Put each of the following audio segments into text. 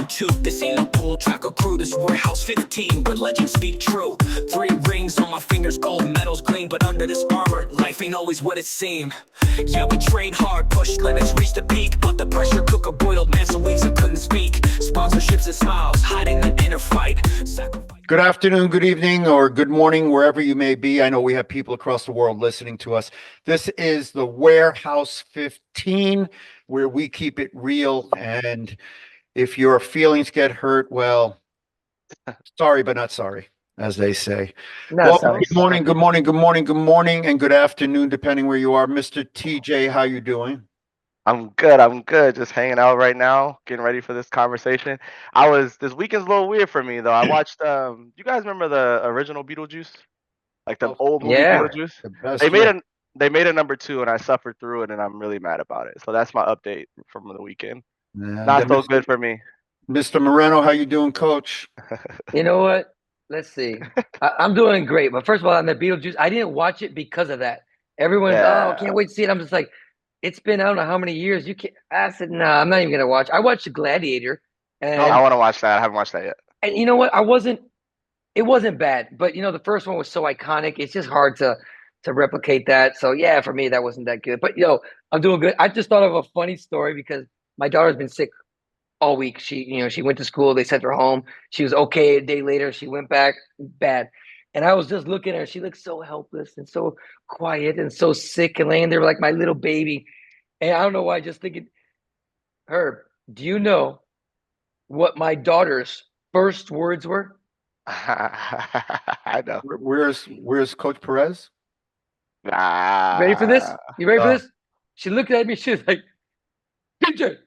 2. This ain't a pool track or crew, this warehouse 15, but legends speak true. 3 rings on my fingers, gold medals gleam, but under this armor, life ain't always what it seemed. Yeah, we trained hard, pushed limits, reached the peak, but the pressure cooker boiled man so weeks I couldn't speak. Sponsorships and smiles, hiding the inner fight. Good afternoon, good evening, or good morning, wherever you may be. I know we have people across the world listening to us. This is the Warehouse 15, where we keep it real. And if your feelings get hurt, well, sorry, but not sorry, as they say. Well, good morning, good morning, good morning, good morning, and good afternoon, depending where you are. Mr. TJ, how you doing? I'm good. I'm good. Just hanging out right now, getting ready for this conversation. This weekend's a little weird for me though. I watched you guys remember the original Beetlejuice? Like the old movie Beetlejuice? The best, They made a number 2 and I suffered through it and I'm really mad about it. So that's my update from the weekend. Not so good for me. Mr. Moreno, how you doing, coach? You know what? Let's see. I'm doing great. But first of all, on the Beetlejuice, I didn't watch it because of that. Everyone's, oh, can't wait to see it. I'm just like, it's been I don't know how many years. You can't. I said, no, I'm not even gonna watch. I watched Gladiator, and I want to watch that. I haven't watched that yet. And you know what? It wasn't bad, but you know, the first one was so iconic. It's just hard to replicate that. So yeah, for me, that wasn't that good. But I'm doing good. I just thought of a funny story because my daughter's been sick all week. She went to school. They sent her home. She was okay. A day later, she went back bad. And I was just looking at her. She looked so helpless and so quiet and so sick and laying there like my little baby. And I don't know why, just thinking, Herb, do you know what my daughter's first words were? I know. Where's Coach Perez? Ready for this? You ready for this? She looked at me. She was like, TJ.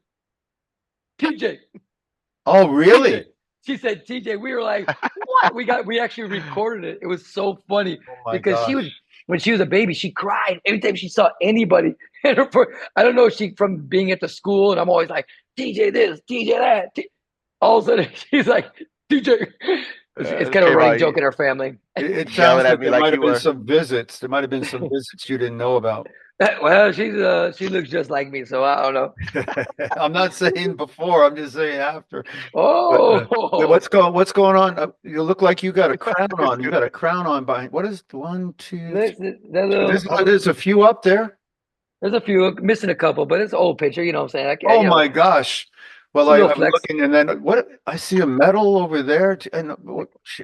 Oh, really? TJ. She said, TJ. We were like, what? We actually recorded it. It was so funny because when she was a baby, she cried every time she saw anybody. I don't know, she from being at the school, and I'm always like, TJ this, TJ that. All of a sudden, she's like, TJ. It's kind of a running joke in our family. It sounds like there might have been some visits. There might have been some visits you didn't know about. Well, she looks just like me, so I don't know. I'm not saying before. I'm just saying after. Oh, what's going on? You look like you got a crown on. You got a crown on behind. What is 1, 2? There's a few up there. There's a few missing a couple, but it's an old picture. You know what I'm saying? Oh my gosh. Well, I'm looking, and then what? I see a medal over there, and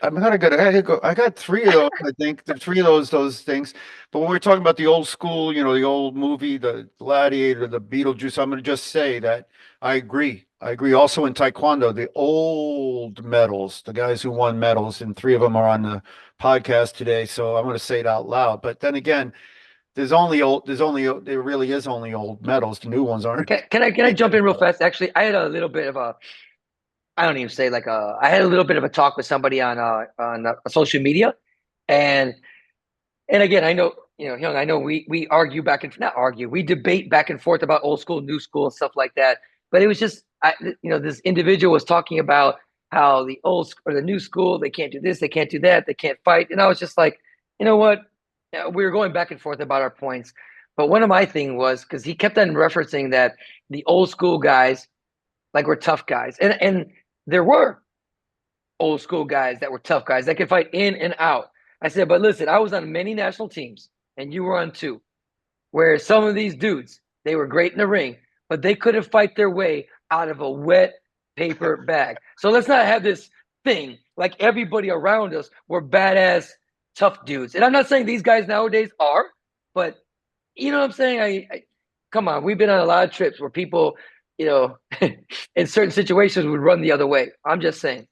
I got 3 of those. I think the 3 of those things. But when we're talking about the old school, the old movie, the Gladiator, the Beetlejuice, I'm going to just say that I agree. I agree. Also in Taekwondo, the old medals, the guys who won medals, and 3 of them are on the podcast today. So I'm going to say it out loud. But then again, there really is only old medals. The new ones aren't. Can I jump in real fast? Actually, I had a little bit of I had a little bit of a talk with somebody on social media, and again, I know, I know we argue we debate back and forth about old school, new school, and stuff like that. But it was just, this individual was talking about how the old or the new school, they can't do this, they can't do that, they can't fight, and I was just like, you know what? We were going back and forth about our points, but one of my thing was because he kept on referencing that the old school guys were tough guys, and there were old school guys that were tough guys that could fight in and out. I said, but listen, I was on many national teams, and you were on 2, where some of these dudes, they were great in the ring, but they couldn't fight their way out of a wet paper bag. So let's not have this thing like everybody around us were badass tough dudes. And I'm not saying these guys nowadays are, but you know what I'm saying? I come on, we've been on a lot of trips where people, in certain situations would run the other way. I'm just saying.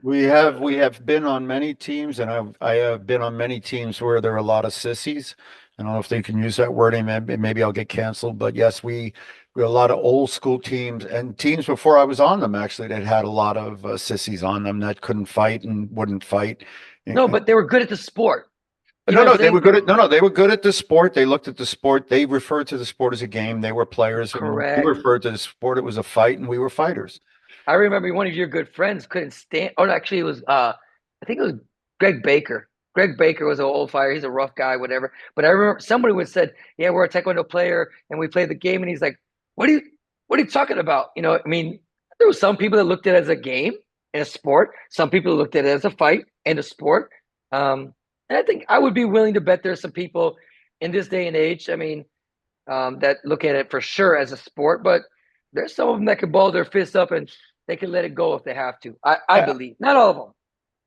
We have been on many teams, and I have been on many teams where there are a lot of sissies. I don't know if they can use that wording. Maybe I'll get canceled, but yes, we had a lot of old school teams, and teams before I was on them actually that had a lot of sissies on them that couldn't fight and wouldn't fight. No, but they were good at the sport. They were good at the sport. They looked at the sport. They referred to the sport as a game. They were players. Correct. We referred to the sport. It was a fight, and we were fighters. I remember one of your good friends couldn't stand. Oh, actually, it was I think it was Greg Baker. Greg Baker was an old fighter. He's a rough guy, whatever. But I remember somebody would said, "Yeah, we're a Taekwondo player, and we played the game." And he's like, "What are you talking about?" There were some people that looked at it as a game and a sport. Some people looked at it as a fight and a sport. And I think I would be willing to bet there's some people in this day and age, I mean, that look at it for sure as a sport, but there's some of them that can ball their fists up and they can let it go if they have to. I believe. Not all of them,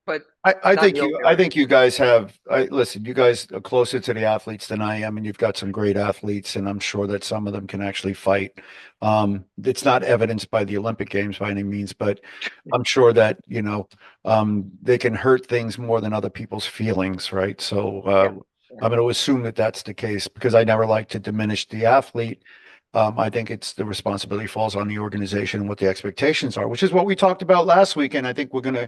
but I not think the I majority. think you guys have, listen, you guys are closer to the athletes than I am, and you've got some great athletes, and I'm sure that some of them can actually fight. It's not evidenced by the Olympic Games by any means, but I'm sure that, they can hurt things more than other people's feelings, right? So, Yeah. I'm going to assume that that's the case because I never like to diminish the athlete. I think it's the responsibility falls on the organization and what the expectations are, which is what we talked about last week. And I think we're going to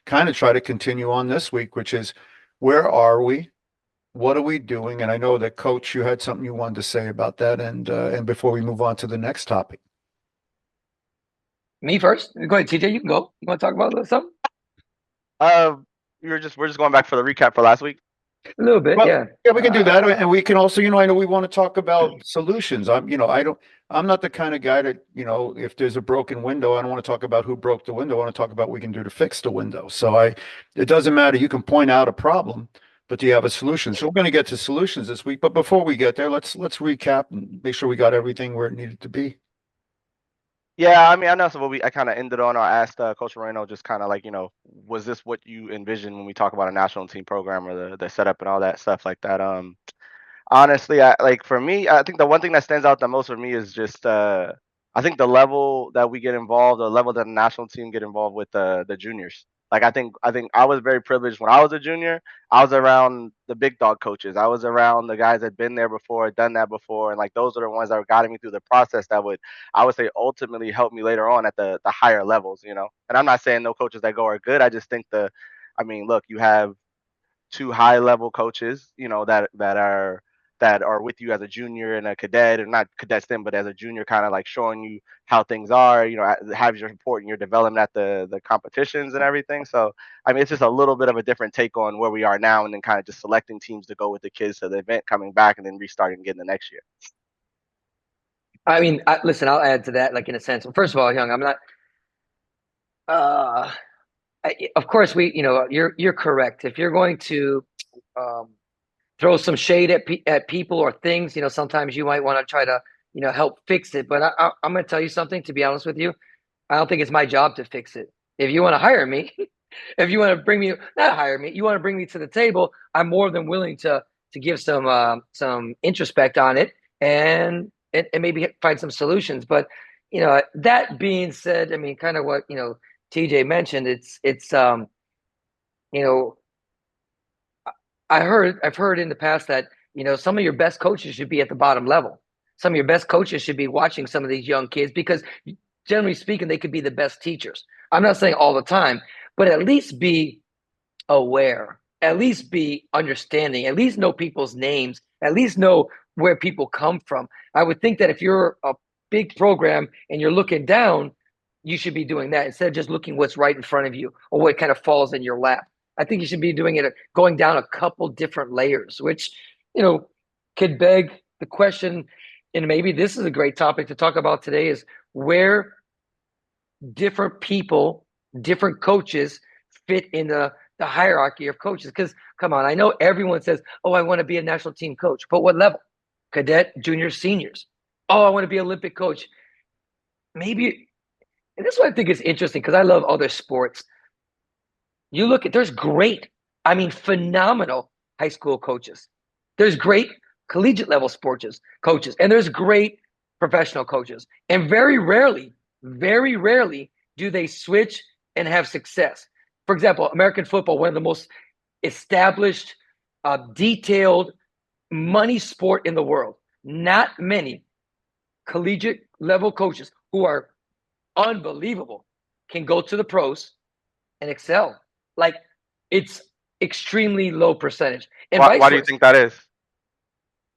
kind of try to continue on this week, which is where are we? What are we doing? And I know that Coach, you had something you wanted to say about that. And before we move on to the next topic. Me first? Go ahead, TJ, you can go. You want to talk about something? We're just going back for the recap for last week. A little bit, Well, yeah. yeah, we can do that. And we can also, I know we want to talk about solutions. I'm not the kind of guy that, if there's a broken window, I don't want to talk about who broke the window. I want to talk about what we can do to fix the window. So it doesn't matter. You can point out a problem, but do you have a solution? So we're going to get to solutions this week. But before we get there, let's recap and make sure we got everything where it needed to be. Yeah, I mean, I know. So I kind of ended on, I asked Coach Moreno just kind of like, was this what you envisioned when we talk about a national team program or the setup and all that stuff like that? Honestly, for me, I think the one thing that stands out the most for me is just I think the level that we get involved, the level that the national team get involved with the juniors. Like I think I was very privileged when I was a junior. I was around the big dog coaches. I was around the guys that been there before, done that before, and like those are the ones that were guiding me through the process that would, I would say, ultimately help me later on at the higher levels. And I'm not saying no coaches that go are good. I just think I mean, look, you have two high level coaches, that are with you as a junior and a cadet, or not cadets then, but as a junior, kind of like showing you how things are, have your support and your development at the competitions and everything. So I mean, it's just a little bit of a different take on where we are now, and then kind of just selecting teams to go with the kids to the event, coming back, and then restarting again the next year. I mean, listen, I'll add to that, like in a sense. First of all, Young, I'm not. Of course, you're correct. If you're going to throw some shade at people or things, sometimes you might want to try to, help fix it. But I'm going to tell you something. To be honest with you, I don't think it's my job to fix it. If you want to hire me, if you want to bring me, not hire me, you want to bring me to the table, I'm more than willing to give some introspect on it and maybe find some solutions. But that being said, I mean, kind of what TJ mentioned. It's I've heard in the past that some of your best coaches should be at the bottom level. Some of your best coaches should be watching some of these young kids because, generally speaking, they could be the best teachers. I'm not saying all the time, but at least be aware, at least be understanding, at least know people's names, at least know where people come from. I would think that if you're a big program and you're looking down, you should be doing that instead of just looking what's right in front of you or what kind of falls in your lap. I think you should be doing it, going down a couple different layers, which, could beg the question, and maybe this is a great topic to talk about today, is where different people, different coaches fit in the hierarchy of coaches. Because come on, I know everyone says, oh, I want to be a national team coach, but what level? Cadet, juniors, seniors. Oh, I want to be Olympic coach. Maybe, and this is what I think is interesting because I love other sports. You look at, there's great, I mean, phenomenal high school coaches. There's great collegiate level sports coaches, and there's great professional coaches. And very rarely do they switch and have success. For example, American football, one of the most established, detailed money sport in the world. Not many collegiate level coaches who are unbelievable can go to the pros and excel. Like, it's extremely low percentage. And Why do you think that is?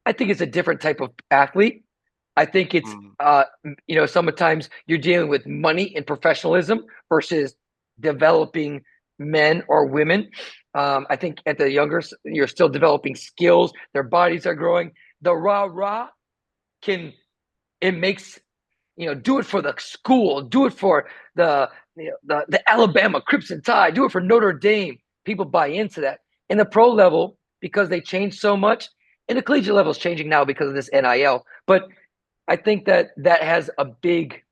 I think it's a different type of athlete. I think it's, sometimes you're dealing with money and professionalism versus developing men or women. I think at the younger, you're still developing skills. Their bodies are growing. The rah-rah it makes, do it for the school, do it for the Alabama Crimson Tide, do it for Notre Dame. People buy into that. In the pro level, because they changed so much, and the collegiate level is changing now because of this NIL. But I think that has a big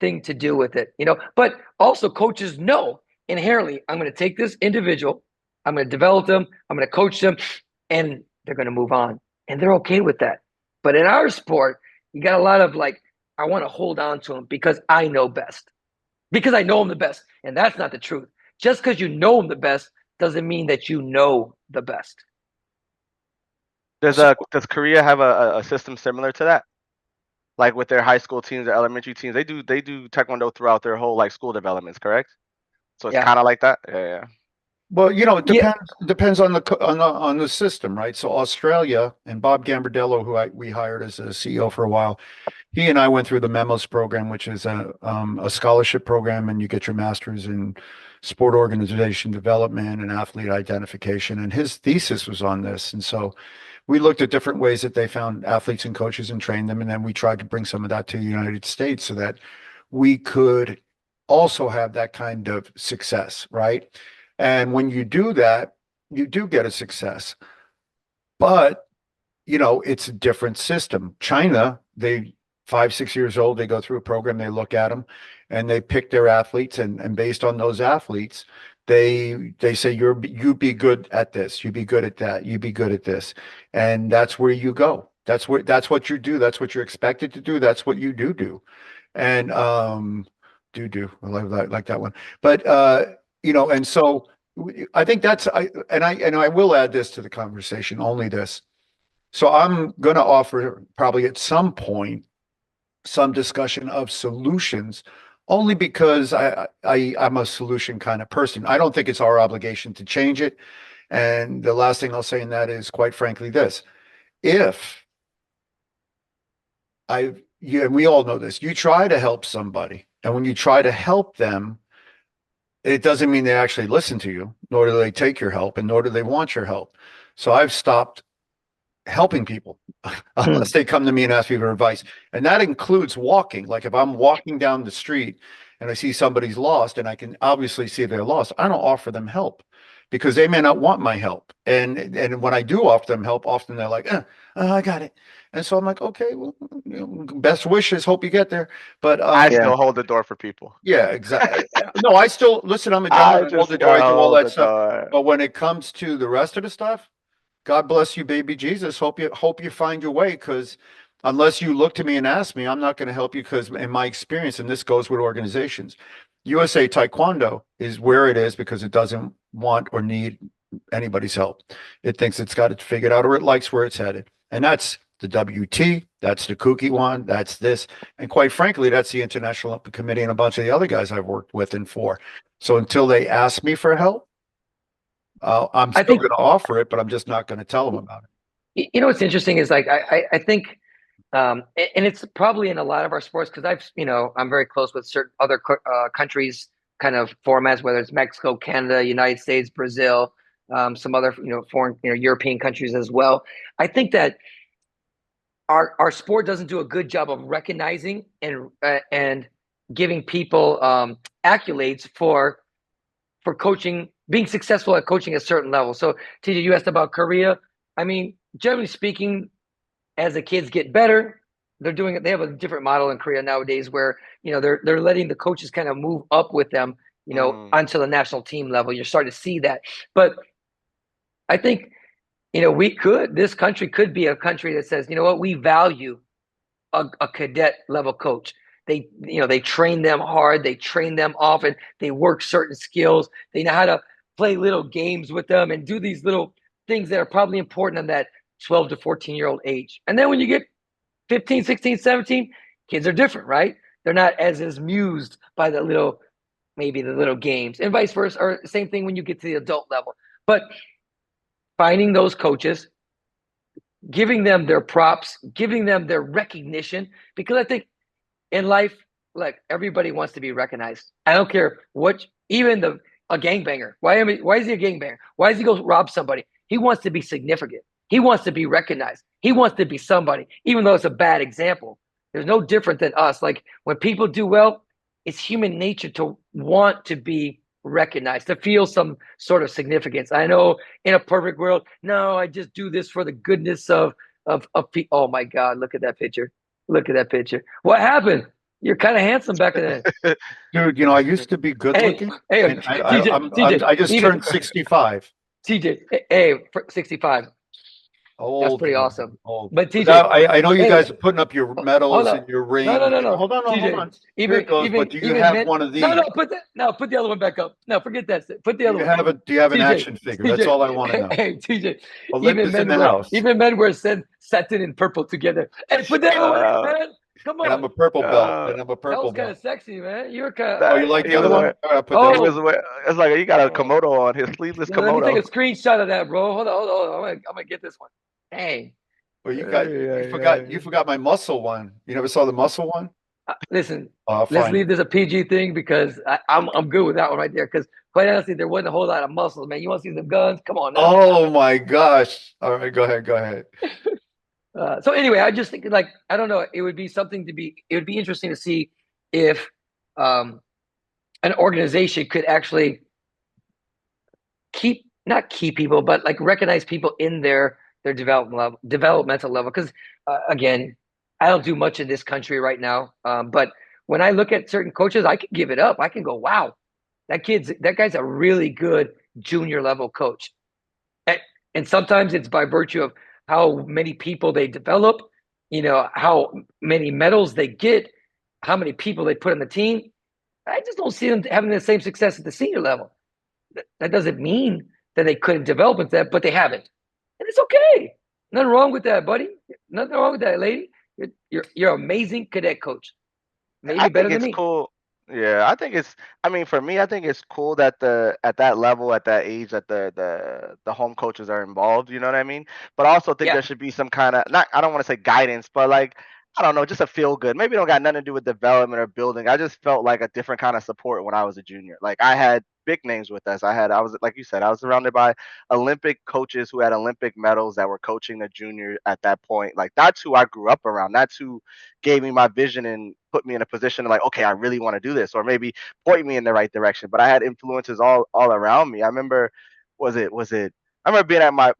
thing to do with it, But also, coaches know inherently, I'm going to take this individual, I'm going to develop them, I'm going to coach them, and they're going to move on, and they're okay with that. But in our sport, you got a lot of I want to hold on to them because I know best, because I know them the best, and that's not the truth. Just because you know them the best doesn't mean that you know the best. Does Korea have a system similar to that? Like with their high school teams or elementary teams, they do Taekwondo throughout their whole school developments, correct? So it's kind of like that. Yeah. Well, it depends on the system, right? So Australia, and Bob Gambardello, who we hired as a CEO for a while, he and I went through the MEMOS program, which is a scholarship program, and you get your master's in sport organization development and athlete identification. And his thesis was on this. And so we looked at different ways that they found athletes and coaches and trained them. And then we tried to bring some of that to the United States so that we could also have that kind of success, right? And when you do that, you do get a success. But, it's a different system. China, 5-6 years old, they go through a program, they look at them, and they pick their athletes, and based on those athletes, they say you be good at this, you be good at that, you be good at this, and that's where you go. That's what you do. That's what you're expected to do. That's what you do. And do I like that one. But and so I think I will add this to the conversation. Only this. So I'm going to offer probably at some point some discussion of solutions, only because I'm a solution kind of person. I don't think it's our obligation to change it. And the last thing I'll say in that is, quite frankly, this: if and we all know this, you try to help somebody, and when you try to help them, it doesn't mean they actually listen to you, nor do they take your help, and nor do they want your help. So I've stopped helping people unless they come to me and ask me for advice. And that includes walking. Like if I'm walking down the street and I see somebody's lost and I can obviously see they're lost, I don't offer them help because they may not want my help. And when I do offer them help, often they're like, I got it. And so I'm like, okay, well, best wishes, hope you get there. But I still hold the door for people. Yeah, exactly. No, I still listen. I'm a gentleman. I hold the door. I do all that stuff. But when it comes to the rest of the stuff, God bless you, baby Jesus. Hope you find your way, because unless you look to me and ask me, I'm not going to help you, because in my experience, and this goes with organizations, USA Taekwondo is where it is because it doesn't want or need anybody's help. It thinks it's got it figured out, or it likes where it's headed. And that's the WT, that's the Kooky one, that's this. And quite frankly, that's the International Olympic Committee and a bunch of the other guys I've worked with and for. So until they ask me for help, I'm still going to offer it, but I'm just not going to tell them about it. What's interesting is I think, and it's probably in a lot of our sports, because I'm very close with certain other countries, kind of formats, whether it's Mexico, Canada, United States, Brazil, some other foreign European countries as well. I think that our sport doesn't do a good job of recognizing and giving people accolades for coaching, being successful at coaching at a certain level. So TJ, you asked about Korea. I mean, generally speaking, as the kids get better, they have a different model in Korea nowadays where, they're letting the coaches kind of move up with them, onto the national team level. You're starting to see that. But I think, this country could be a country that says, you know what, we value a cadet level coach. They train them hard. They train them often. They work certain skills. They know how to play little games with them and do these little things that are probably important in that 12 to 14-year-old age. And then when you get 15, 16, 17, kids are different, right? They're not as amused by the little games, and vice versa, or same thing when you get to the adult level. But finding those coaches, giving them their props, giving them their recognition, because I think in life, like, everybody wants to be recognized. I don't care even a gangbanger. Why is he a gangbanger? Why does he go rob somebody? He wants to be significant. He wants to be recognized. He wants to be somebody, even though it's a bad example. There's no different than us. Like when people do well, it's human nature to want to be recognized, to feel some sort of significance. I know in a perfect world, no, I just do this for the goodness of people. Oh my God, look at that picture. Look at that picture. What happened? You're kind of handsome back then. Dude, I used to be good looking. Hey, And TJ, I just turned 65. TJ, hey, 65. Old, That's pretty awesome. old. But TJ, Now, I know you hey, guys are putting up your hold medals up. and your No. rings. Hold on, TJ, hold on. Here even it goes. even But do you even have men, one of these? put the other one back up. No, forget that. Put the other one. Do you have an TJ, action figure? That's all I want to know. Hey, TJ, Olympus in the house. even men wear satin and purple together. Hey, put that on, man. Come on. And I'm a purple belt. And I'm a That purple was kind of belt. sexy, man. You're kind Oh, of. you like he the other was one? wearing, All right, put Oh. that he one. was wearing, it's like you got a Komodo on, his sleeveless Let me take Komodo. a screenshot of that, bro. Hold on. I'm gonna get this one. Hey. Well, you forgot my muscle one. You never saw the muscle one? Listen, I'll let's find leave it. this a PG thing because I'm good with that one right there. Because quite honestly, there wasn't a whole lot of muscles, man. You want to see some guns? Come on now. Oh my gosh. All right, go ahead. So anyway, I just think like I don't know. It would be interesting to see if an organization could actually not keep people, but like recognize people in their developmental level. Because again, I don't do much in this country right now. But when I look at certain coaches, I can give it up. I can go, wow, that guy's a really good junior level coach. And sometimes it's by virtue of how many people they develop, how many medals they get, how many people they put on the team. I just don't see them having the same success at the senior level. That doesn't mean that they couldn't develop into that, but they haven't. And it's okay. Nothing wrong with that, buddy. Nothing wrong with that, lady. You're an amazing cadet coach. Maybe better than me. Cool. Yeah, I mean, for me, I think it's cool that at that level, at that age, that the home coaches are involved. You know what I mean? But I also think there should be some kind of I don't want to say guidance, but like I don't know, just a feel good. Maybe it don't got nothing to do with development or building. I just felt like a different kind of support when I was a junior. Like I had big names with us. I was like you said, I was surrounded by Olympic coaches who had Olympic medals that were coaching the junior at that point. Like that's who I grew up around. That's who gave me my vision and put me in a position to like, okay, I really want to do this, or maybe point me in the right direction. But I had influences all around me. I remember, was it? I remember being at my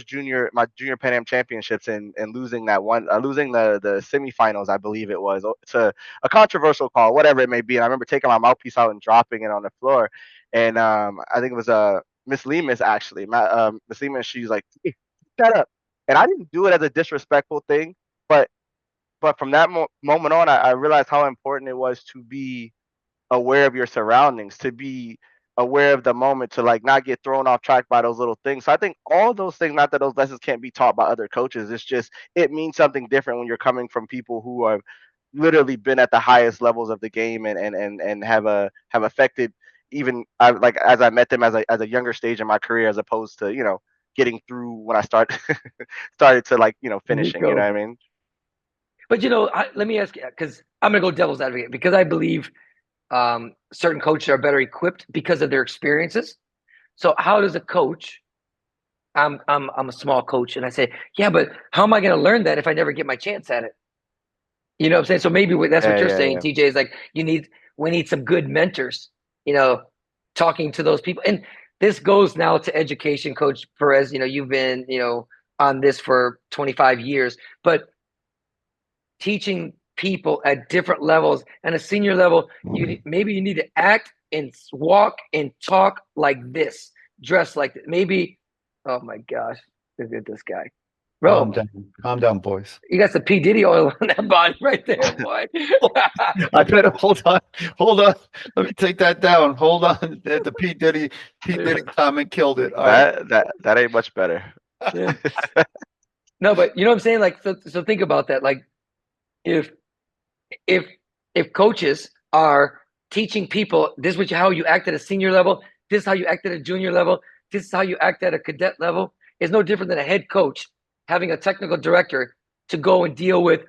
junior Pan Am championships and losing that one, losing the semifinals, I believe it was, to a controversial call, whatever it may be. And I remember taking my mouthpiece out and dropping it on the floor. And I think it was Miss Lemus actually. Miss Lemus, she's like, hey, shut up. And I didn't do it as a disrespectful thing, but from that moment on, I realized how important it was to be aware of your surroundings, to be aware of the moment, to like not get thrown off track by those little things. So I think all those things, not that those lessons can't be taught by other coaches, it's just it means something different when you're coming from people who are literally been at the highest levels of the game and have affected even like as I met them as a younger stage in my career as opposed to getting through when I started to like finishing. You know what I mean? But let me ask you, because I'm gonna go devil's advocate, because I believe certain coaches are better equipped because of their experiences. So how does a coach? I'm a small coach, and I say, yeah, but how am I going to learn that if I never get my chance at it? You know what I'm saying? So maybe that's what you're saying, TJ, is like we need some good mentors, talking to those people. And this goes now to education, Coach Perez. You've been, on this for 25 years, but teaching people at different levels and a senior level, maybe you need to act and walk and talk like this, dress like this. Maybe, oh my gosh, look at this guy. Bro, calm down, boys. You got some P. Diddy oil on that body right there, boy. I better hold on. Let me take that down. Hold on. The P. Diddy comment killed it. That ain't much better. Yeah. No, but you know what I'm saying? Like, so think about that. Like, if coaches are teaching people, this is how you act at a senior level, this is how you act at a junior level, this is how you act at a cadet level, it's no different than a head coach having a technical director to go and deal with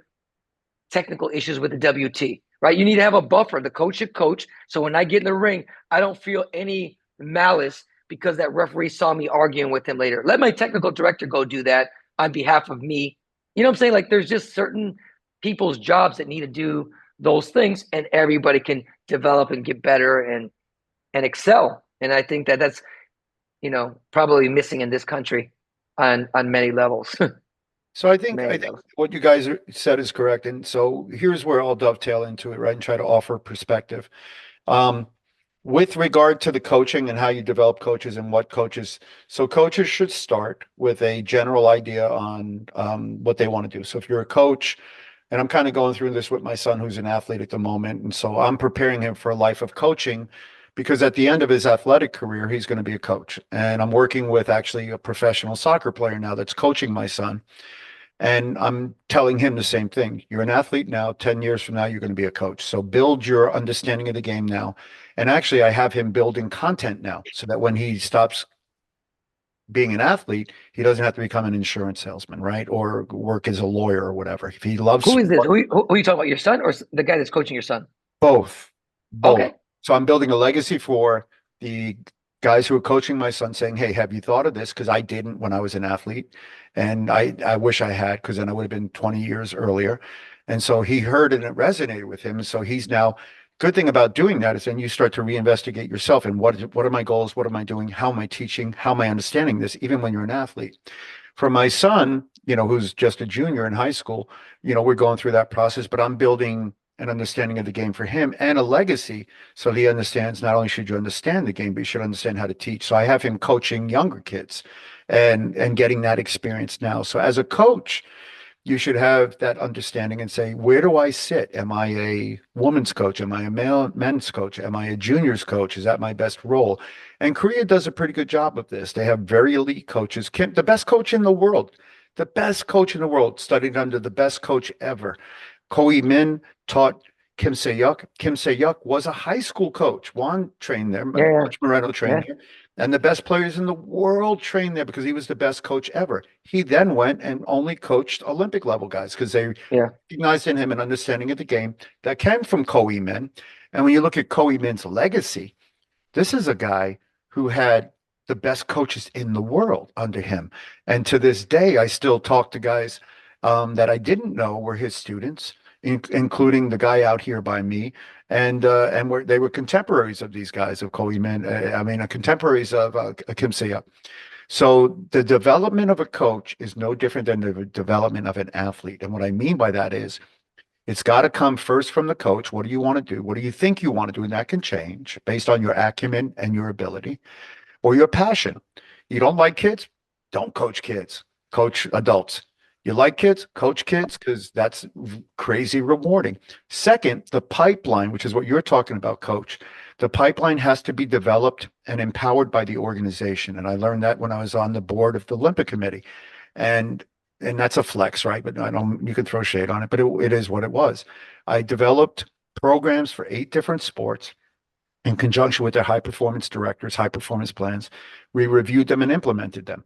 technical issues with the WT, right? You need to have a buffer. The coach should coach. So when I get in the ring, I don't feel any malice because that referee saw me arguing with him later. Let my technical director go do that on behalf of me. You know what I'm saying? Like, there's just certain people's jobs that need to do those things, and everybody can develop and get better and excel. And I think that that's, probably missing in this country on many levels. So I think what you guys said is correct. And so here's where I'll dovetail into it, right? And try to offer perspective. With regard to the coaching and how you develop coaches and what coaches, so coaches should start with a general idea on what they want to do. So if you're a coach, and I'm kind of going through this with my son, who's an athlete at the moment, and so I'm preparing him for a life of coaching, because at the end of his athletic career, he's going to be a coach. And I'm working with actually a professional soccer player now that's coaching my son. And I'm telling him the same thing. You're an athlete now, 10 years from now, you're going to be a coach. So build your understanding of the game now. And actually, I have him building content now so that when he stops being an athlete, he doesn't have to become an insurance salesman, right? Or work as a lawyer or whatever. If he loves Who is this? Who are you talking about? Your son or the guy that's coaching your son? Both. Okay. So I'm building a legacy for the guys who are coaching my son, saying, hey, have you thought of this? Because I didn't when I was an athlete. And I wish I had, because then I would have been 20 years earlier. And so he heard it and it resonated with him. And so he's now, good thing about doing that is then you start to reinvestigate yourself and what are my goals? What am I doing? How am I teaching? How am I understanding this, even when you're an athlete? For my son, who's just a junior in high school, we're going through that process, but I'm building an understanding of the game for him and a legacy. So he understands, not only should you understand the game, but you should understand how to teach. So I have him coaching younger kids and getting that experience now. So as a coach, you should have that understanding and say, where do I sit? Am I a woman's coach? Am I a men's coach? Am I a juniors coach? Is that my best role? And Korea does a pretty good job of this. They have very elite coaches. Kim, the best coach in the world, studied under the best coach ever. Ko Min taught Kim Se-yuk. Kim Se-yuk was a high school coach. Juan trained there. Coach Moreno trained there. And the best players in the world trained there because he was the best coach ever. He then went and only coached Olympic level guys because they recognized in him an understanding of the game that came from Ko Min. And when you look at Ko Min's legacy, this is a guy who had the best coaches in the world under him. And to this day, I still talk to guys that I didn't know were his students, including the guy out here by me, and they were contemporaries of these guys, of Ko Min. Contemporaries of Kim Se-yuk. So the development of a coach is no different than the development of an athlete. And what I mean by that is, it's got to come first from the coach. What do you want to do? What do you think you want to do? And that can change based on your acumen and your ability or your passion. You don't like kids? Don't coach kids. Coach adults. You like kids? Coach kids, because that's crazy rewarding. Second, the pipeline, which is what you're talking about, Coach. The pipeline has to be developed and empowered by the organization. And I learned that when I was on the board of the Olympic Committee. And that's a flex, right? But you can throw shade on it, but it is what it was. I developed programs for 8 different sports in conjunction with their high performance directors, high performance plans. We reviewed them and implemented them.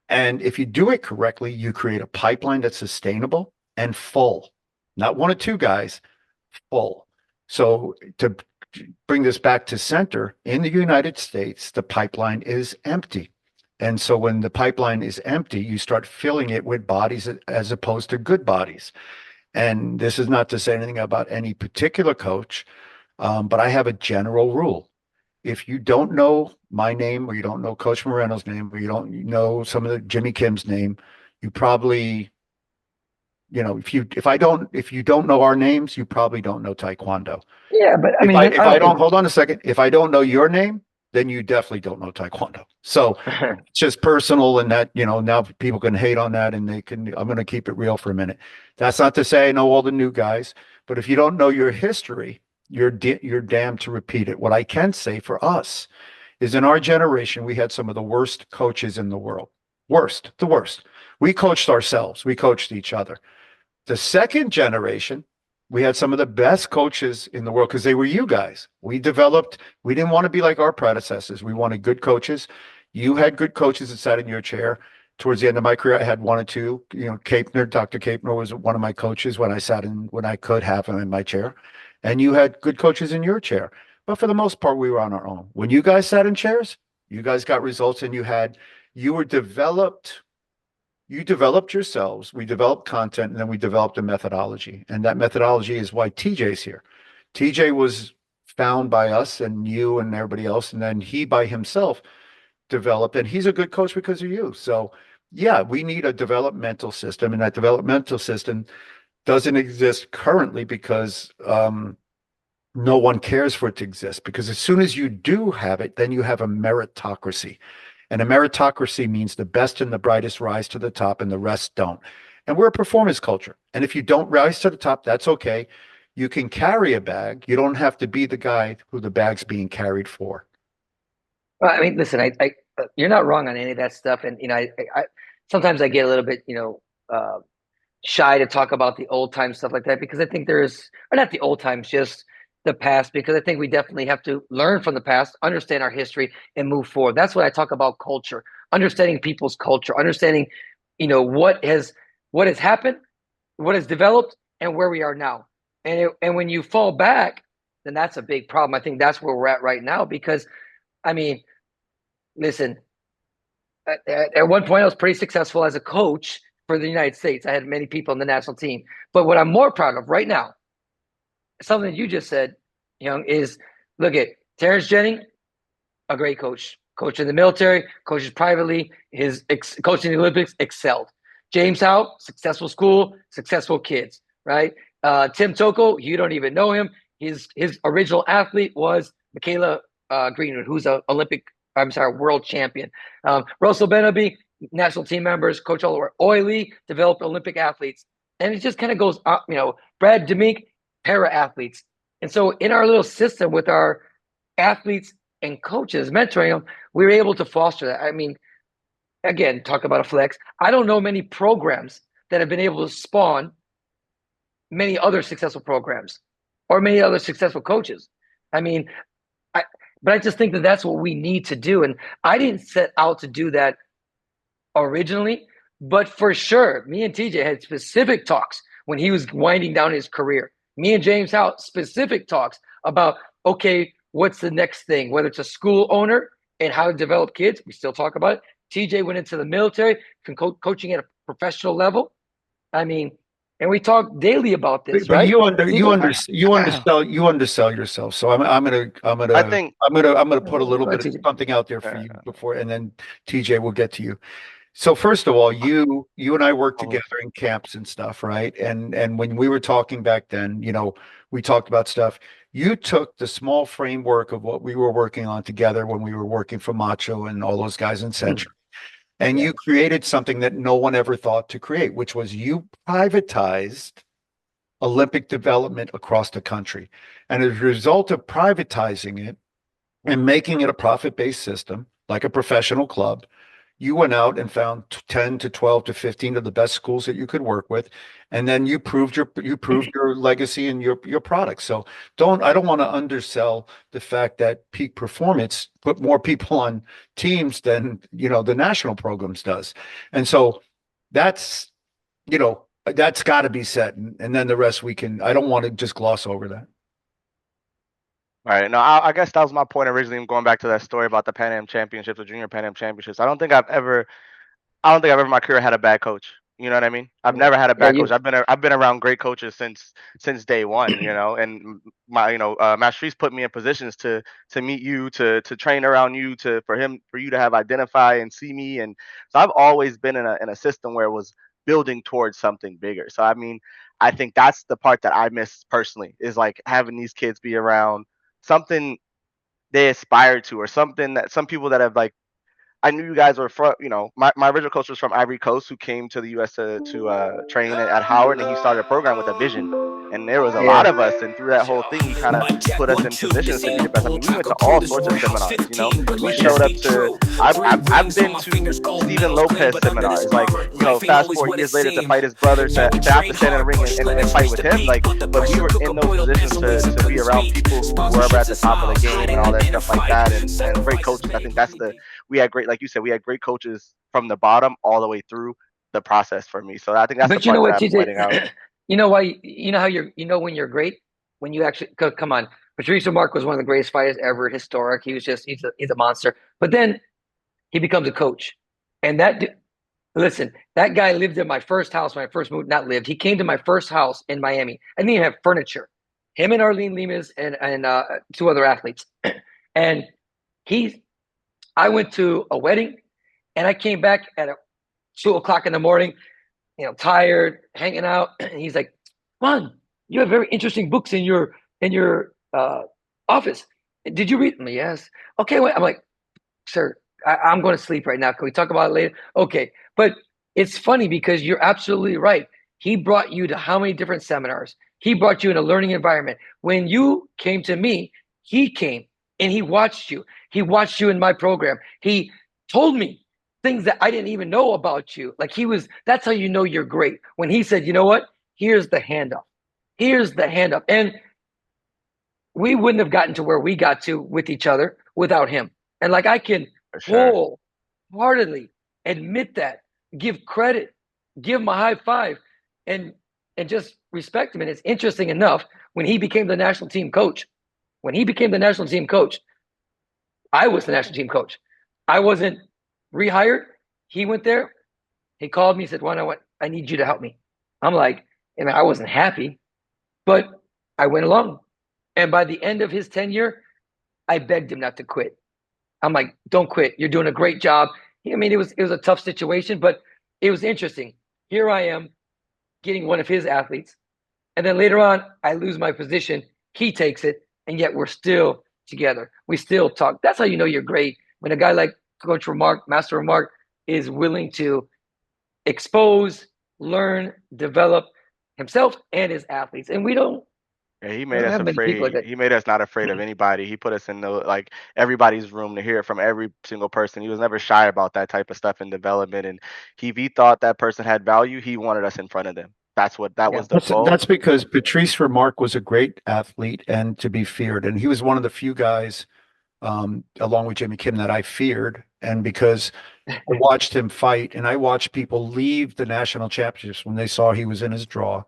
And if you do it correctly, you create a pipeline that's sustainable and full, not 1 or 2 guys, full. So to bring this back to center, in the United States, the pipeline is empty. And so when the pipeline is empty, you start filling it with bodies as opposed to good bodies. And this is not to say anything about any particular coach, but I have a general rule. If you don't know my name, or you don't know Coach Moreno's name, or you don't know some of the Jimmy Kim's name, you probably, if you don't know our names, you probably don't know Taekwondo. Yeah, but hold on a second. If I don't know your name, then you definitely don't know Taekwondo. So it's just personal, and that, now people can hate on that, and I'm going to keep it real for a minute. That's not to say I know all the new guys, but if you don't know your history, you're damned to repeat it. What I can say for us is, in our generation, we had some of the worst coaches in the world. The worst. We coached ourselves. We coached each other. The second generation, we had some of the best coaches in the world because they were you guys. We didn't want to be like our predecessors. We wanted good coaches. You had good coaches that sat in your chair. Towards the end of my career, I had 1 or 2. Dr. Kapner was one of my coaches when I could have him in my chair. And you had good coaches in your chair. But for the most part, we were on our own. When you guys sat in chairs, you guys got results, and you were developed. You developed yourselves, we developed content, and then we developed a methodology. And that methodology is why TJ's here. TJ was found by us and you and everybody else, and then he by himself developed, and he's a good coach because of you. So yeah, we need a developmental system, and that developmental system doesn't exist currently because no one cares for it to exist. Because as soon as you do have it, then you have a meritocracy. And a meritocracy means the best and the brightest rise to the top and the rest don't. And we're a performance culture. And if you don't rise to the top, that's okay. You can carry a bag. You don't have to be the guy who the bag's being carried for. Well, I mean, listen, you're not wrong on any of that stuff. And, sometimes I get a little bit, shy to talk about the old time stuff like that, because I think or not the old times, just the past, because I think we definitely have to learn from the past, understand our history, and move forward. That's what I talk about: culture, understanding people's culture, understanding, what has happened, what has developed, and where we are now. And when you fall back, then that's a big problem. I think that's where we're at right now, because, I mean, listen, at one point I was pretty successful as a coach for the United States. I had many people on the national team. But what I'm more proud of right now, something you just said, is look at Terrence Jennings, a great coach in the military, coaches privately, his coaching in the Olympics, excelled. James Howe, successful school, successful kids, right? Tim Toko, you don't even know him. His original athlete was Michaela Greenwood, who's a world champion. Russell Benaby, national team members, coach all over. Oily developed Olympic athletes. And it just kind of goes up, Brad Demink, para athletes. And so in our little system with our athletes and coaches, mentoring them, we were able to foster that. I mean, again, talk about a flex. I don't know many programs that have been able to spawn many other successful programs or many other successful coaches. I mean, but I just think that that's what we need to do. And I didn't set out to do that originally, but for sure, me and TJ had specific talks when he was winding down his career. Me and James Howe, specific talks about, okay, what's the next thing, whether it's a school owner and how to develop kids. We still talk about it. TJ went into the military, coaching at a professional level. I mean, and we talk daily about this, but right? you undersell yourself. So I'm gonna put a little bit of something out there for you before, and then TJ will get to you. So first of all, you and I worked together in camps and stuff, right? And when we were talking back then, we talked about stuff. You took the small framework of what we were working on together when we were working for Macho and all those guys in Century. And you created something that no one ever thought to create, which was you privatized Olympic development across the country. And as a result of privatizing it and making it a profit-based system, like a professional club, you went out and found 10 to 12 to 15 of the best schools that you could work with. And then you proved your legacy and your product. So I don't want to undersell the fact that Peak Performance put more people on teams than, the national programs does. And so that's got to be said. And then the rest I don't want to just gloss over that. All right. No, I guess that was my point originally. I'm going back to that story about the Pan Am Championships, the Junior Pan Am Championships. I don't think I've ever in my career had a bad coach. You know what I mean? I've never had a bad coach. I've been around great coaches since day one. And my Master Reese put me in positions to meet you, to train around you, for you to have identify and see me. And so I've always been in a system where it was building towards something bigger. So I mean, I think that's the part that I miss personally, is like having these kids be around something they aspire to, or something that some people that have like, I knew you guys were from, my original coach was from Ivory Coast, who came to the U.S. to train at Howard, and he started a program with a vision. And there was a lot of us, and through that whole thing, he kind of put us in positions to be the best. I mean, we went to all sorts of seminars, We showed up to, I've been to Stephen Lopez seminars, like, fast forward years later to fight his brother, to have to stand in the ring and fight with him, like, but we were in those positions to be around people who were at the top of the game and all that stuff like that, and great coaches. I think we had great, like you said, we had great coaches from the bottom all the way through the process for me. So I think that's the part that I'm pointing out. You know why? You know how when you're great, when you actually come on. Patrice O'Mark was one of the greatest fighters ever, historic. He was he's a monster. But then he becomes a coach, and that Listen, that guy lived in my first house when I first moved. Not lived. He came to my first house in Miami. I didn't even have furniture. Him and Arlene Lemus and two other athletes. And I went to a wedding, and I came back at 2 o'clock in the morning, tired, hanging out. And he's like, "Come on, you have very interesting books in your office. Did you read them?" Yes. Okay, wait. I'm like, "Sir, I'm going to sleep right now. Can we talk about it later?" Okay. But it's funny because you're absolutely right. He brought you to how many different seminars? He brought you in a learning environment. When you came to me, he came and he watched you. He watched you in my program. He told me things that I didn't even know about you. Like that's how you know you're great. When he said, "You know what? Here's the handoff. Here's the handoff." And we wouldn't have gotten to where we got to with each other without him. And like I can wholeheartedly admit that, give credit, give him a high five, and just respect him. And it's interesting enough, when he became the national team coach, I was the national team coach. I wasn't rehired. He went there. He called me, said, I need you to help me. I'm like, and I wasn't happy, but I went along. And by the end of his tenure, I begged him not to quit. I'm like, "Don't quit. You're doing a great job." I mean, it was a tough situation, but it was interesting. Here I am getting one of his athletes. And then later on, I lose my position. He takes it. And yet we're still together. We still talk. That's how you know you're great. When a guy like Coach Remark, Master Remark, is willing to expose, learn, develop himself and his athletes. And we don't. Yeah, he I made don't us have many people like afraid. that. He made us not afraid of anybody. He put us in everybody's room to hear it from every single person. He was never shy about that type of stuff in development. And if he thought that person had value, he wanted us in front of them. That was the goal. That's because Patrice Remarque was a great athlete and to be feared. And he was one of the few guys, along with Jimmy Kim, that I feared. And because I watched him fight, and I watched people leave the national championships when they saw he was in his draw.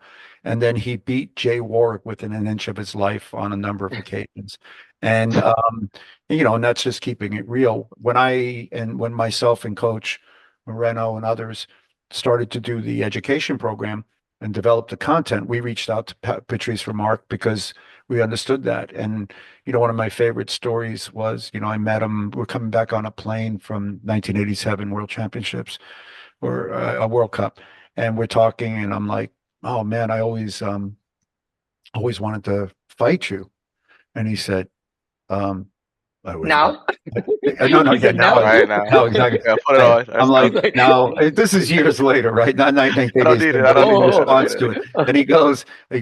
And then he beat Jay Warwick within an inch of his life on a number of occasions. And, and that's just keeping it real. When myself and Coach Moreno and others started to do the education program and develop the content, we reached out to Patrice Remarque because we understood that. And, one of my favorite stories was, I met him. We're coming back on a plane from 1987 World Championships or a World Cup. And we're talking, and I'm like, "Oh man, I always wanted to fight you." And he said, I was Now? no, He said now, Right now. no, exactly. Yeah, put it on. I'm like, Like- now, this is years later, right? Not I don't need it. I don't in need it. response to it. And he goes, I